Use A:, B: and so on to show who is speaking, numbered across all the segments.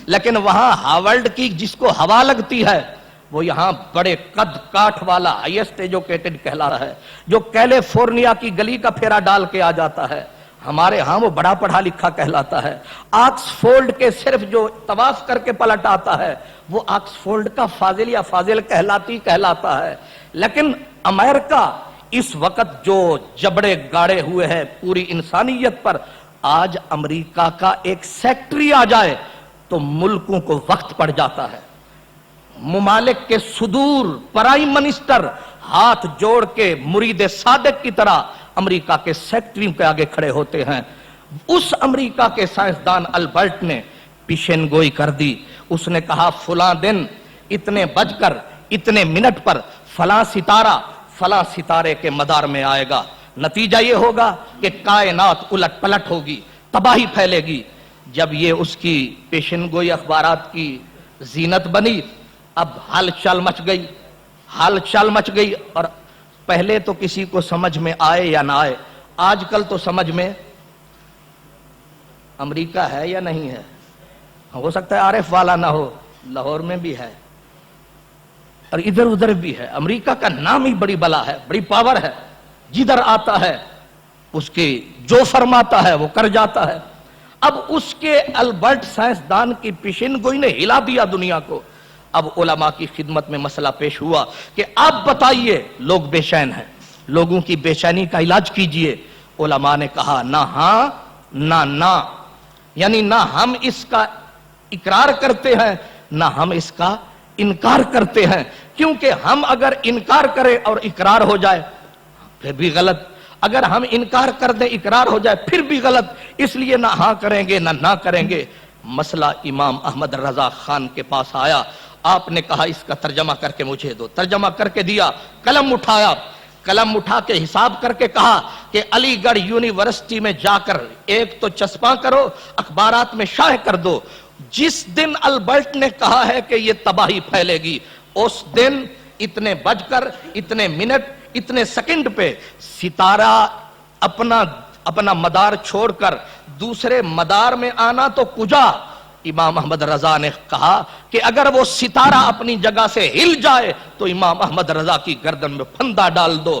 A: لیکن وہاں ہارورڈ کی جس کو ہوا لگتی ہے وہ یہاں بڑے قد کاٹھ والا ہائیسٹ ایجوکیٹڈ کہلا رہا ہے، جو کیلیفورنیا کی گلی کا پھیرا ڈال کے آ جاتا ہے، ہمارے ہاں وہ بڑا پڑھا لکھا کہلاتا ہے۔ آکسفورڈ کے صرف جو طواف کر کے پلٹ آتا ہے وہ آکسفورڈ کا فاضل یا فاضل کہلاتا ہے۔ لیکن امریکہ اس وقت جو جبڑے گاڑے ہوئے ہیں پوری انسانیت پر، آج امریکہ کا ایک سیکٹری آ جائے تو ملکوں کو وقت پڑ جاتا ہے۔ ممالک کے صدور پرائم منسٹر ہاتھ جوڑ کے مرید صادق کی طرح امریکہ کے سیکٹری کے آگے کھڑے ہوتے ہیں۔ اس امریکہ کے سائنسدان البرٹ نے پیشن گوئی کر دی۔ اس نے کہا فلاں دن اتنے بج کر اتنے منٹ پر فلاں ستارے کے مدار میں آئے گا، نتیجہ یہ ہوگا کہ کائنات الٹ پلٹ ہوگی، تباہی پھیلے گی۔ جب یہ اس کی پیشن گوئی اخبارات کی زینت بنی، اب حال چال مچ گئی، اور پہلے تو کسی کو سمجھ میں آئے یا نہ آئے، آج کل تو سمجھ میں امریکہ ہے یا نہیں ہے، ہو سکتا ہے عارف والا نہ ہو، لاہور میں بھی ہے اور ادھر ادھر بھی ہے۔ امریکہ کا نام ہی بڑی بلا ہے، بڑی پاور ہے، جدھر آتا ہے اس کے جو فرماتا ہے وہ کر جاتا ہے۔ اب اس کے البرٹ سائنسدان کی پیشن گوئی نے ہلا دیا دنیا کو۔ اب علماء کی خدمت میں مسئلہ پیش ہوا کہ آپ بتائیے، لوگ بے چین ہیں، لوگوں کی بے چینی کا علاج کیجئے۔ علماء نے کہا نہ ہاں نہ، یعنی نہ ہم اس کا اقرار کرتے ہیں نہ ہم اس کا انکار کرتے ہیں، کیونکہ ہم اگر انکار کریں اور اقرار ہو جائے پھر بھی غلط، اگر ہم انکار کر دیں اقرار ہو جائے پھر بھی غلط، اس لیے نہ ہاں کریں گے نہ کریں گے۔ مسئلہ امام احمد رضا خان کے پاس آیا، آپ نے کہا اس کا ترجمہ کر کے مجھے دو، ترجمہ کر کے دیا، قلم اٹھا کے حساب کر کے کہا کہ علی گڑھ یونیورسٹی میں جا کر ایک تو چسپاں کرو، اخبارات میں شائع کر دو، جس دن البرٹ نے کہا ہے کہ یہ تباہی پھیلے گی، اس دن اتنے بج کر اتنے منٹ اتنے سیکنڈ پہ ستارہ اپنا مدار چھوڑ کر دوسرے مدار میں آنا تو کجا۔ امام احمد رضا نے کہا کہ اگر وہ ستارہ اپنی جگہ سے ہل جائے تو امام احمد رضا کی گردن میں پھندا ڈال دو،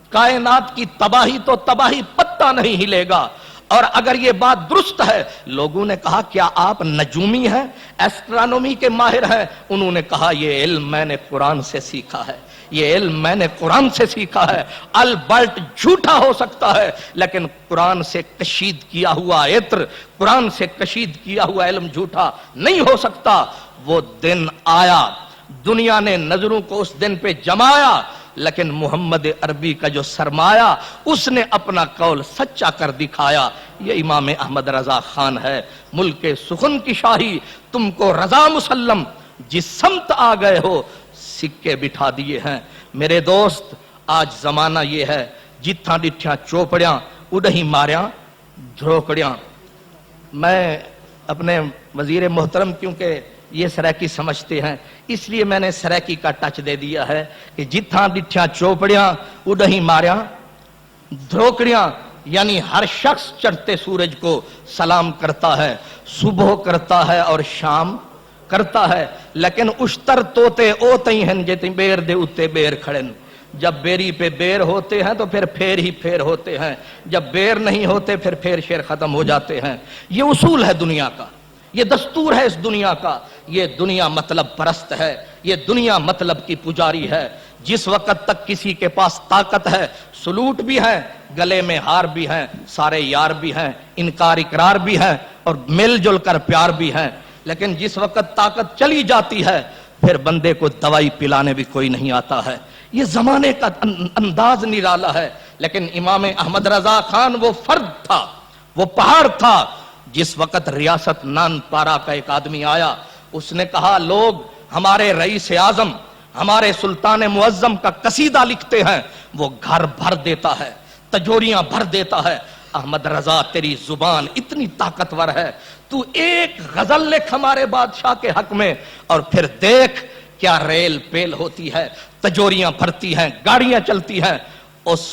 A: کائنات کی تباہی تو تباہی، پتہ نہیں ہلے گا۔ اور اگر یہ بات درست ہے، لوگوں نے کہا کیا آپ نجومی ہیں، ایسٹرانومی کے ماہر ہیں؟ انہوں نے کہا یہ علم میں نے قرآن سے سیکھا ہے، یہ علم میں نے قرآن سے سیکھا ہے۔ البرٹ جھوٹا ہو سکتا ہے لیکن قرآن سے کشید کیا ہوا عطر، قرآن سے کشید کیا ہوا علم جھوٹا نہیں ہو سکتا۔ وہ دن آیا، دنیا نے نظروں کو اس دن پہ جمایا، لیکن محمد عربی کا جو سرمایہ اس نے اپنا قول سچا کر دکھایا۔ یہ امام احمد رضا خان ہے۔ ملک سخن کی شاہی تم کو رضا مسلم، جس سمت آ گئے ہو سکے بٹھا دیے ہیں۔ میرے دوست، آج زمانہ یہ ہے جتھاں ڈٹھیاں چوپڑیاں اڈہی ماریاں دھروکڑیاں۔ میں اپنے وزیر محترم کیونکہ یہ سریکی سمجھتے ہیں اس لیے میں نے سریکی کا ٹچ دے دیا ہے کہ جتھاں ڈٹھیاں چوپڑیاں اڈہی ماریاں دھروکڑیاں، یعنی ہر شخص چڑھتے سورج کو سلام کرتا ہے، صبح کرتا ہے اور شام کرتا ہے، لیکن اشتر توتے او تئی ہیں جیتے بیر دے اتے بیر کھڑن۔ جب بیری پہ بیر ہوتے ہیں تو پھر پھیر ہی پھیر ہوتے ہیں، جب بیر نہیں ہوتے پھر پھیر شیر ختم ہو جاتے ہیں۔ یہ اصول ہے دنیا کا، یہ دستور ہے اس دنیا کا۔ یہ دنیا مطلب پرست ہے، یہ دنیا مطلب کی پجاری ہے۔ جس وقت تک کسی کے پاس طاقت ہے، سلوٹ بھی ہے، گلے میں ہار بھی ہیں، سارے یار بھی ہیں، انکار اقرار بھی ہیں اور مل جل کر پیار بھی ہیں، لیکن جس وقت طاقت چلی جاتی ہے پھر بندے کو دوائی پلانے بھی کوئی نہیں آتا ہے۔ یہ زمانے کا انداز نرالا ہے، لیکن امام احمد رضا خان وہ فرد تھا، وہ پہاڑ تھا۔ جس وقت ریاست نان پارا کا ایک آدمی آیا، اس نے کہا لوگ ہمارے رئیس اعظم، ہمارے سلطان معظم کا قصیدہ لکھتے ہیں، وہ گھر بھر دیتا ہے، تجوریاں بھر دیتا ہے۔ احمد رضا تیری زبان اتنی طاقتور ہے، تو ایک غزل لکھ ہمارے بادشاہ کے حق میں اور پھر دیکھ کیا ریل پیل ہوتی ہے، تجوریاں بھرتی ہیں، گاڑیاں چلتی ہیں۔ اس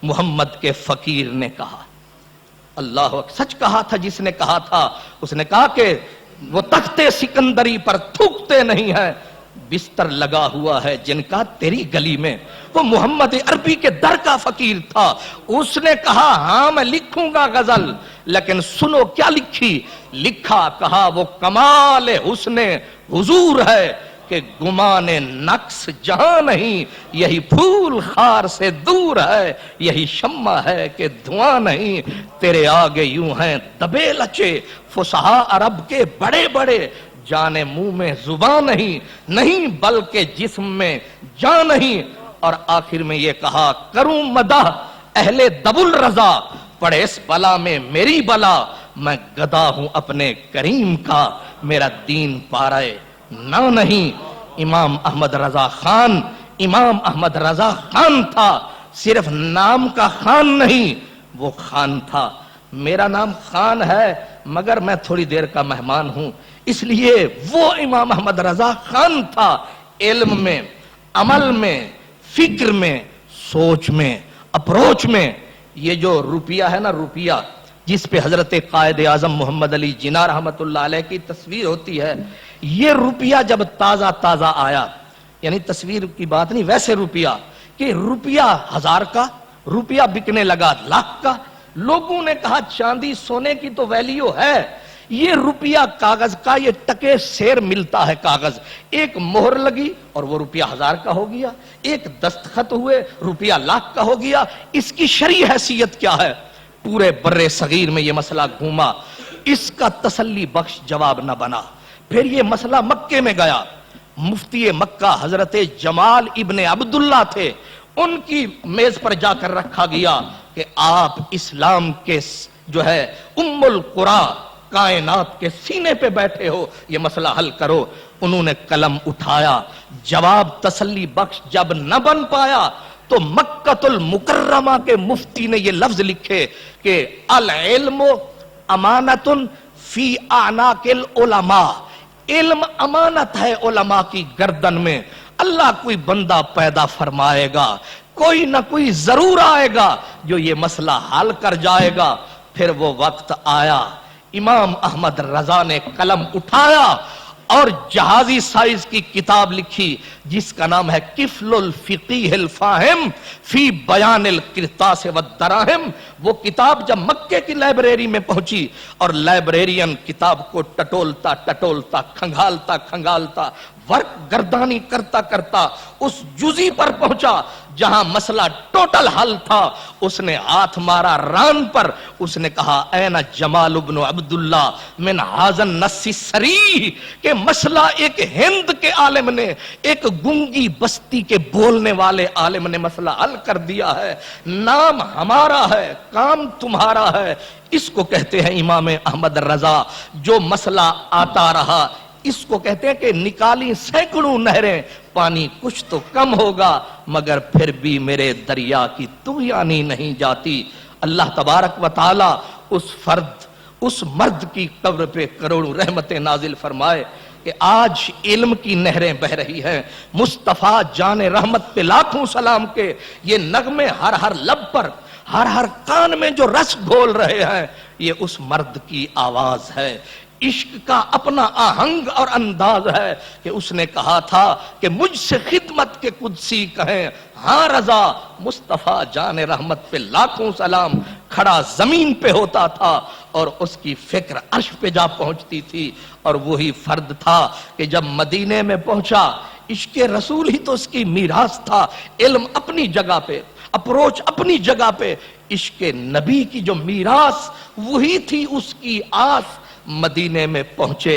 A: محمد کے فقیر نے کہا، اللہ اکبر، سچ کہا تھا جس نے کہا تھا، اس نے کہا کہ وہ تختے سکندری پر تھوکتے نہیں ہیں، بستر لگا ہوا ہے جن کا تیری گلی میں۔ وہ محمد عربی کے در کا فقیر تھا، اس نے کہا ہاں میں لکھوں گا غزل، لیکن سنو کیا لکھی، لکھا کہا وہ کمال حسن حضور ہے کہ گمان نقص جہاں نہیں، یہی پھول خار سے دور ہے، یہی شمع ہے کہ دھواں نہیں، تیرے آگے یوں ہیں دبے لچے فصحاء عرب کے بڑے بڑے، جانے منہ میں زبان نہیں بلکہ جسم میں جان نہیں۔ اور آخر میں یہ کہا کروں مدح اہل دب الرضا، پڑے اس بلا میں میری بلا، میں گدا ہوں اپنے کریم کا، میرا دین پارے نہ نہیں۔ امام احمد رضا خان امام احمد رضا خان تھا، صرف نام کا خان نہیں، وہ خان تھا۔ میرا نام خان ہے مگر میں تھوڑی دیر کا مہمان ہوں، اس لیے وہ امام احمد رضا خان تھا، علم میں، عمل میں، فکر میں، سوچ میں، اپروچ میں۔ یہ جو روپیہ ہے نا، روپیہ جس پہ حضرت قائد اعظم محمد علی جناح رحمت اللہ علیہ کی تصویر ہوتی ہے، یہ روپیہ جب تازہ تازہ آیا، یعنی تصویر کی بات نہیں، ویسے روپیہ کہ روپیہ 1000 کا روپیہ بکنے لگا لاکھ کا، لوگوں نے کہا چاندی سونے کی تو ویلیو ہے، یہ روپیہ کاغذ کا، یہ ٹکے سیر ملتا ہے کاغذ، ایک مہر لگی اور وہ روپیہ 1000 کا ہو گیا، ایک دستخط ہوئے روپیہ لاکھ کا ہو گیا۔ اس کی شرعی حیثیت کیا ہے؟ پورے برے صغیر میں یہ مسئلہ گھوما، اس کا تسلی بخش جواب نہ بنا۔ پھر یہ مسئلہ مکے میں گیا، مفتی مکہ حضرت جمال ابن عبداللہ تھے، ان کی میز پر جا کر رکھا گیا کہ آپ اسلام کے جو ہے ام القرا کائنات کے سینے پہ بیٹھے ہو، یہ مسئلہ حل کرو۔ انہوں نے قلم اٹھایا، جواب تسلی بخش جب نہ بن پایا تو مکۃ المکرمہ کے مفتی نے یہ لفظ لکھے کہ العلم امانۃ فی اعناق العلماء، علم امانت ہے علماء کی گردن میں، اللہ کوئی بندہ پیدا فرمائے گا، کوئی نہ کوئی ضرور آئے گا جو یہ مسئلہ حل کر جائے گا۔ پھر وہ وقت آیا، امام احمد رضا نے قلم اٹھایا اور جہازی سائز کی کتاب لکھی جس کا نام ہے کفل الفقیہ الفاہم فی بیان القرطاس والدراہم۔ وہ کتاب جب مکے کی لائبریری میں پہنچی اور لائبریرین کتاب کو ٹٹولتا ٹٹولتا کھنگالتا ورق گردانی کرتا کرتا اس جزی پر پہنچا جہاں مسئلہ ٹوٹل حل تھا، اس نے ہاتھ مارا ران پر، اس نے کہا این جمال بن عبداللہ من حاضن نسی سری، کہ مسئلہ ایک ہند کے عالم نے، ایک گنگی بستی کے بولنے والے عالم نے مسئلہ حل کر دیا ہے، نام ہمارا ہے کام تمہارا ہے۔ اس کو کہتے ہیں امام احمد رضا، جو مسئلہ آتا رہا اس کو کہتے ہیں کہ نکالی سینکڑوں نہریں، پانی کچھ تو کم ہوگا مگر پھر بھی میرے دریا کی طغیانی نہیں جاتی۔ اللہ تبارک و تعالی اس مرد کی قبر پہ کروڑوں رحمتیں نازل فرمائے کہ آج علم کی نہریں بہ رہی ہیں، مصطفیٰ جان رحمت پہ لاکھوں سلام کے یہ نغمے ہر لب پر، ہر کان میں جو رس گھول رہے ہیں، یہ اس مرد کی آواز ہے۔ عشق کا اپنا آہنگ اور انداز ہے کہ اس نے کہا تھا کہ مجھ سے خدمت کے قدسی کہیں ہاں رضا، مصطفیٰ جان رحمت پہ لاکھوں سلام، کھڑا زمین پہ ہوتا تھا اور اس کی فکر عرش پہ جا پہنچتی تھی، اور وہی فرد تھا کہ جب مدینے میں پہنچا، عشق رسول ہی تو اس کی میراث تھا، علم اپنی جگہ پہ، اپروچ اپنی جگہ پہ، عشق نبی کی جو میراث وہی تھی اس کی آس۔ مدینے میں پہنچے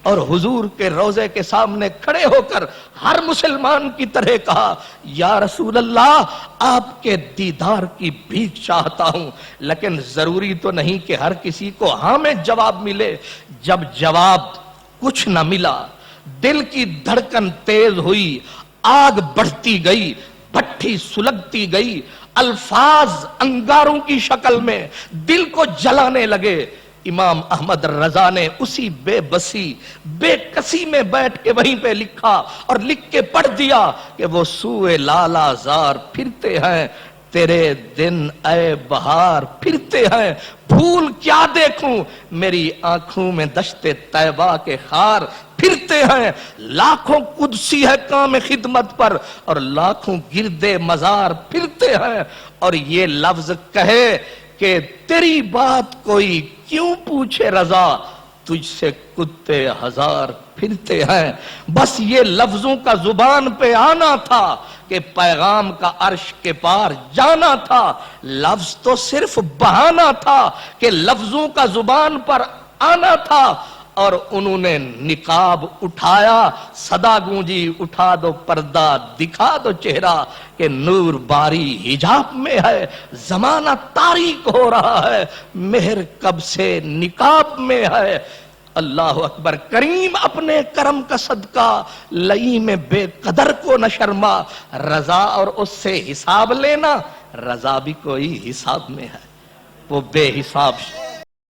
A: اور حضور کے روضے کے سامنے کھڑے ہو کر ہر مسلمان کی طرح کہا یا رسول اللہ، آپ کے دیدار کی بھیک چاہتا ہوں، لیکن ضروری تو نہیں کہ ہر کسی کو ہاں میں جواب ملے۔ جب جواب کچھ نہ ملا، دل کی دھڑکن تیز ہوئی، آگ بڑھتی گئی، بھٹی سلگتی گئی، الفاظ انگاروں کی شکل میں دل کو جلانے لگے۔ امام احمد رضا نے اسی بے بسی بے کسی میں بیٹھ کے وہیں پہ لکھا اور لکھ کے پڑھ دیا کہ وہ سوئے لالا زار پھرتے ہیں، تیرے دن اے بہار پھرتے ہیں، پھول کیا دیکھوں میری آنکھوں میں دشت طیبہ کے خار پھرتے ہیں، لاکھوں قدسی ہے کام خدمت پر اور لاکھوں گردے مزار پھرتے ہیں، اور یہ لفظ کہے کہ تیری بات کوئی کیوں پوچھے رضا، تجھ سے کتے ہزار پھرتے ہیں۔ بس یہ لفظوں کا زبان پہ آنا تھا کہ پیغام کا عرش کے پار جانا تھا، لفظ تو صرف بہانا تھا کہ لفظوں کا زبان پر آنا تھا، اور انہوں نے نقاب اٹھایا، صدا گونجی اٹھا دو پردہ دکھا دو چہرہ کہ نور باری حجاب میں ہے، زمانہ تاریک ہو رہا ہے، مہر کب سے نقاب میں ہے۔ اللہ اکبر۔ کریم اپنے کرم کا صدقہ لئی میں بے قدر کو نہ شرما، رضا اور اس سے حساب لینا، رضا بھی کوئی حساب میں ہے، وہ بے حساب